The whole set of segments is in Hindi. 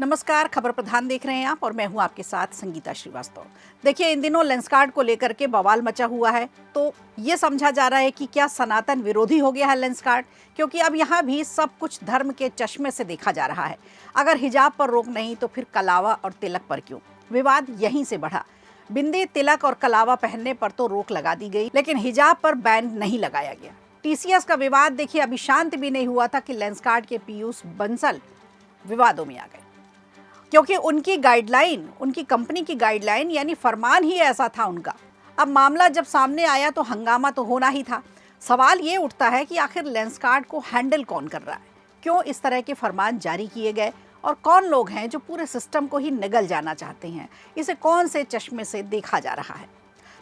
नमस्कार, खबर प्रधान देख रहे हैं आप और मैं हूं आपके साथ संगीता श्रीवास्तव। देखिए, इन दिनों लेंसकार्ट को लेकर के बवाल मचा हुआ है, तो ये समझा जा रहा है कि क्या सनातन विरोधी हो गया है लेंसकार्ट, क्योंकि अब यहाँ भी सब कुछ धर्म के चश्मे से देखा जा रहा है। अगर हिजाब पर रोक नहीं तो फिर कलावा और तिलक पर क्यों? विवाद यहीं से बढ़ा। बिंदी, तिलक और कलावा पहनने पर तो रोक लगा दी गई, लेकिन हिजाब पर बैन नहीं लगाया गया। टीसीएस का विवाद देखिए अभी शांत भी नहीं हुआ था कि लेंसकार्ट के पीयूष बंसल विवादों में आ गए, क्योंकि उनकी गाइडलाइन, उनकी कंपनी की गाइडलाइन यानी फरमान ही ऐसा था उनका। अब मामला जब सामने आया तो हंगामा तो होना ही था। सवाल ये उठता है कि आखिर लेंसकार्ट को हैंडल कौन कर रहा है, क्यों इस तरह के फरमान जारी किए गए और कौन लोग हैं जो पूरे सिस्टम को ही निगल जाना चाहते हैं, इसे कौन से चश्मे से देखा जा रहा है।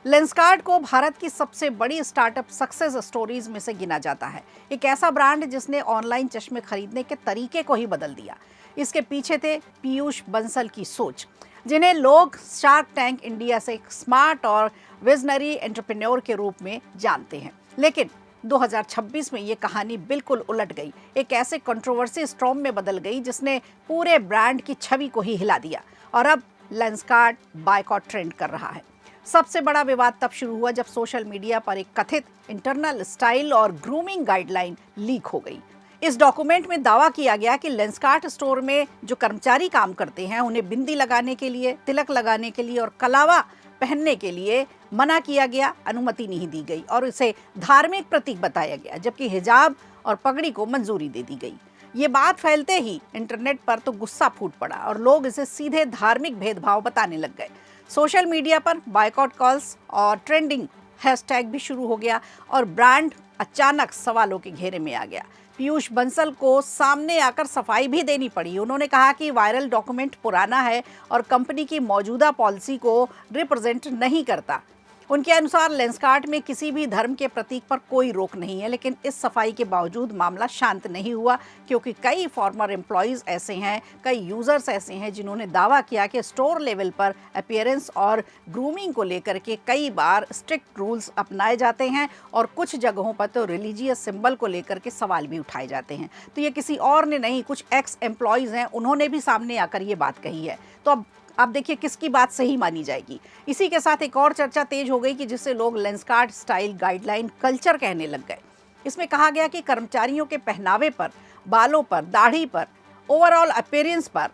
लेंसकार्ट को भारत की सबसे बड़ी स्टार्टअप सक्सेस स्टोरीज में से गिना जाता है। एक ऐसा ब्रांड जिसने ऑनलाइन चश्मे खरीदने के तरीके को ही बदल दिया। इसके पीछे थे पीयूष बंसल की सोच, जिन्हें लोग शार्क टैंक इंडिया से एक स्मार्ट और विजनरी एंटरप्रेन्योर के रूप में जानते हैं। लेकिन 2026 में ये कहानी बिल्कुल उलट गई। एक ऐसे कंट्रोवर्सी स्टॉर्म में बदल गई जिसने पूरे ब्रांड की छवि को ही हिला दिया और अब लेंसकार्ट बायकॉट ट्रेंड कर रहा है। सबसे बड़ा विवाद तब शुरू हुआ जब सोशल मीडिया पर एक कथित इंटरनल स्टाइल और ग्रूमिंग गाइडलाइन लीक हो गई। इस डॉक्यूमेंट में दावा किया गया कि लेंसकार्ट स्टोर में जो कर्मचारी काम करते हैं उन्हें बिंदी लगाने के लिए, तिलक लगाने के लिए और कलावा पहनने के लिए मना किया गया, अनुमति नहीं दी गई और इसे धार्मिक प्रतीक बताया गया, जबकि हिजाब और पगड़ी को मंजूरी दे दी गई। ये बात फैलते ही इंटरनेट पर तो गुस्सा फूट पड़ा और लोग इसे सीधे धार्मिक भेदभाव बताने लग गए। सोशल मीडिया पर बायकॉट कॉल्स और ट्रेंडिंग हैशटैग भी शुरू हो गया और ब्रांड अचानक सवालों के घेरे में आ गया। पीयूष बंसल को सामने आकर सफाई भी देनी पड़ी। उन्होंने कहा कि वायरल डॉक्यूमेंट पुराना है और कंपनी की मौजूदा पॉलिसी को रिप्रेजेंट नहीं करता। उनके अनुसार लेंसकार्ट में किसी भी धर्म के प्रतीक पर कोई रोक नहीं है, लेकिन इस सफाई के बावजूद मामला शांत नहीं हुआ, क्योंकि कई फॉर्मर एम्प्लॉयज़ ऐसे हैं, कई यूज़र्स ऐसे हैं जिन्होंने दावा किया कि स्टोर लेवल पर अपीयरेंस और ग्रूमिंग को लेकर के कई बार स्ट्रिक्ट रूल्स अपनाए जाते हैं और कुछ जगहों पर तो रिलीजियस सिंबल को लेकर के सवाल भी उठाए जाते हैं। तो ये किसी और ने नहीं, कुछ एक्स एम्प्लॉयज़ हैं, उन्होंने भी सामने आकर ये बात कही है। तो अब आप देखिए किसकी बात सही मानी जाएगी। इसी के साथ एक और चर्चा तेज हो गई कि जिसे लोग लेंसकार्ट स्टाइल गाइडलाइन कल्चर कहने लग गए। इसमें कहा गया कि कर्मचारियों के पहनावे पर, बालों पर, दाढ़ी पर, ओवरऑल अपीयरेंस पर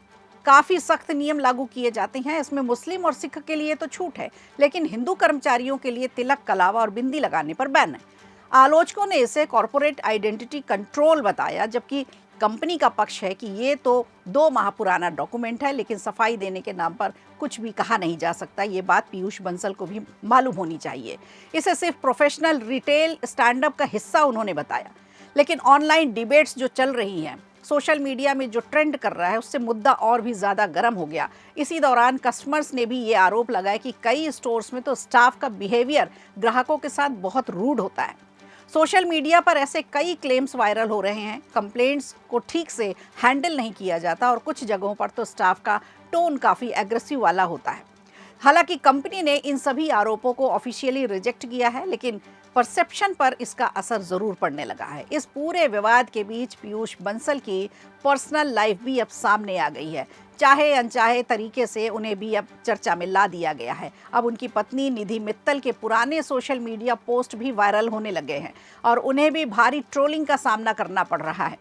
काफ़ी सख्त नियम लागू किए जाते हैं। इसमें मुस्लिम और सिख के लिए तो छूट है, लेकिन हिंदू कर्मचारियों के लिए तिलक, कलावा और बिंदी लगाने पर बैन है। आलोचकों ने इसे कॉरपोरेट आइडेंटिटी कंट्रोल बताया, जबकि कंपनी का पक्ष है कि ये तो 2 माह पुराना डॉक्यूमेंट है, लेकिन सफाई देने के नाम पर कुछ भी कहा नहीं जा सकता। ये बात पीयूष बंसल को भी मालूम होनी चाहिए। इसे सिर्फ प्रोफेशनल रिटेल स्टैंडअप का हिस्सा उन्होंने बताया। लेकिन ऑनलाइन डिबेट्स जो चल रही हैं, सोशल मीडिया में जो ट्रेंड कर रहा है, उससे मुद्दा और भी ज़्यादा गर्म हो गया। इसी दौरान कस्टमर्स ने भी ये आरोप लगाया कि कई स्टोर्स में तो स्टाफ का बिहेवियर ग्राहकों के साथ बहुत रूड होता है। सोशल मीडिया पर ऐसे कई क्लेम्स वायरल हो रहे हैं। कंप्लेंट्स को ठीक से हैंडल नहीं किया जाता और कुछ जगहों पर तो स्टाफ का टोन काफ़ी एग्रेसिव वाला होता है। हालांकि कंपनी ने इन सभी आरोपों को ऑफिशियली रिजेक्ट किया है, लेकिन परसेप्शन पर इसका असर ज़रूर पड़ने लगा है। इस पूरे विवाद के बीच पीयूष बंसल की पर्सनल लाइफ भी अब सामने आ गई है। चाहे अनचाहे तरीके से उन्हें भी अब चर्चा में ला दिया गया है। अब उनकी पत्नी निधि मित्तल के पुराने सोशल मीडिया पोस्ट भी वायरल होने लगे हैं और उन्हें भी भारी ट्रोलिंग का सामना करना पड़ रहा है।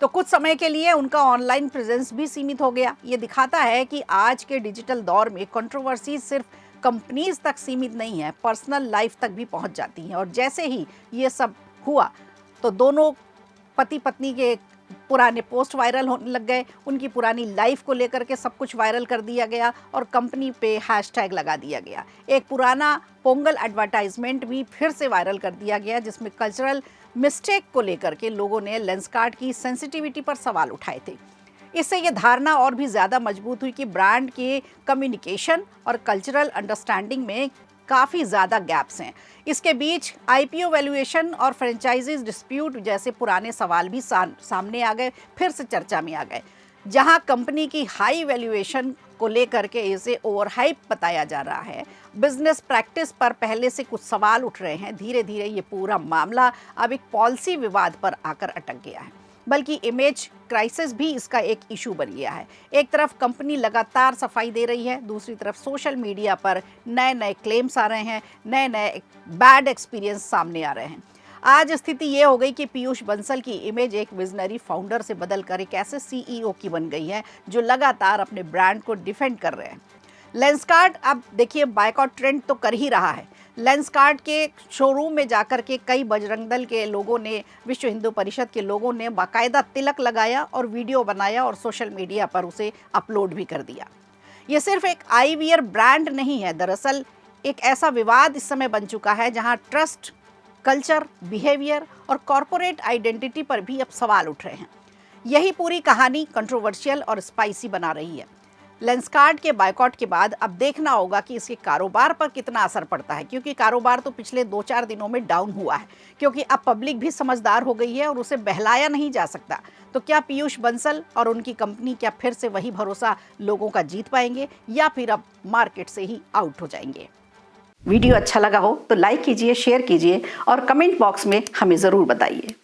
तो कुछ समय के लिए उनका ऑनलाइन प्रेजेंस भी सीमित हो गया। ये दिखाता है कि आज के डिजिटल दौर में कंट्रोवर्सी सिर्फ कंपनीज तक सीमित नहीं है, पर्सनल लाइफ तक भी पहुंच जाती हैं। और जैसे ही ये सब हुआ तो दोनों पति पत्नी के पुराने पोस्ट वायरल होने लग गए, उनकी पुरानी लाइफ को लेकर के सब कुछ वायरल कर दिया गया और कंपनी पे हैशटैग लगा दिया गया। एक पुराना पोंगल एडवर्टाइजमेंट भी फिर से वायरल कर दिया गया, जिसमें कल्चरल मिस्टेक को लेकर के लोगों ने लेंसकार्ट की सेंसिटिविटी पर सवाल उठाए थे। इससे ये धारणा और भी ज़्यादा मजबूत हुई कि ब्रांड के कम्युनिकेशन और कल्चरल अंडरस्टैंडिंग में काफ़ी ज़्यादा गैप्स हैं। इसके बीच आईपीओ वैल्यूएशन और फ्रेंचाइजीज डिस्प्यूट जैसे पुराने सवाल भी सामने आ गए, फिर से चर्चा में आ गए। जहां कंपनी की हाई वैल्यूएशन को लेकर के इसे ओवरहाइप बताया जा रहा है, बिजनेस प्रैक्टिस पर पहले से कुछ सवाल उठ रहे हैं। धीरे धीरे ये पूरा मामला अब एक पॉलिसी विवाद पर आकर अटक गया है। बल्कि इमेज क्राइसिस भी इसका एक इशू बन गया है। एक तरफ कंपनी लगातार सफाई दे रही है, दूसरी तरफ सोशल मीडिया पर नए नए क्लेम्स आ रहे हैं, नए नए बैड एक्सपीरियंस सामने आ रहे हैं। आज स्थिति ये हो गई कि पीयूष बंसल की इमेज एक विजनरी फाउंडर से बदलकर एक ऐसे सीईओ की बन गई है जो लगातार अपने ब्रांड को डिफेंड कर रहे हैं। लेंसकार्ट अब देखिए बायकॉट ट्रेंड तो कर ही रहा है। लेंसकार्ट के शोरूम में जाकर के कई बजरंग दल के लोगों ने, विश्व हिंदू परिषद के लोगों ने बाकायदा तिलक लगाया और वीडियो बनाया और सोशल मीडिया पर उसे अपलोड भी कर दिया। ये सिर्फ एक आईवीआर ब्रांड नहीं है, दरअसल एक ऐसा विवाद इस समय बन चुका है जहां ट्रस्ट, कल्चर, बिहेवियर और कॉरपोरेट आइडेंटिटी पर भी अब सवाल उठ रहे हैं। यही पूरी कहानी कंट्रोवर्शियल और स्पाइसी बना रही है। लेंसकार्ट के बायकॉट के बाद अब देखना होगा कि इसके कारोबार पर कितना असर पड़ता है, क्योंकि कारोबार तो पिछले 2-4 दिनों में डाउन हुआ है, क्योंकि अब पब्लिक भी समझदार हो गई है और उसे बहलाया नहीं जा सकता। तो क्या पीयूष बंसल और उनकी कंपनी क्या फिर से वही भरोसा लोगों का जीत पाएंगे या फिर अब मार्केट से ही आउट हो जाएंगे? वीडियो अच्छा लगा हो तो लाइक कीजिए, शेयर कीजिए और कमेंट बॉक्स में हमें ज़रूर बताइए।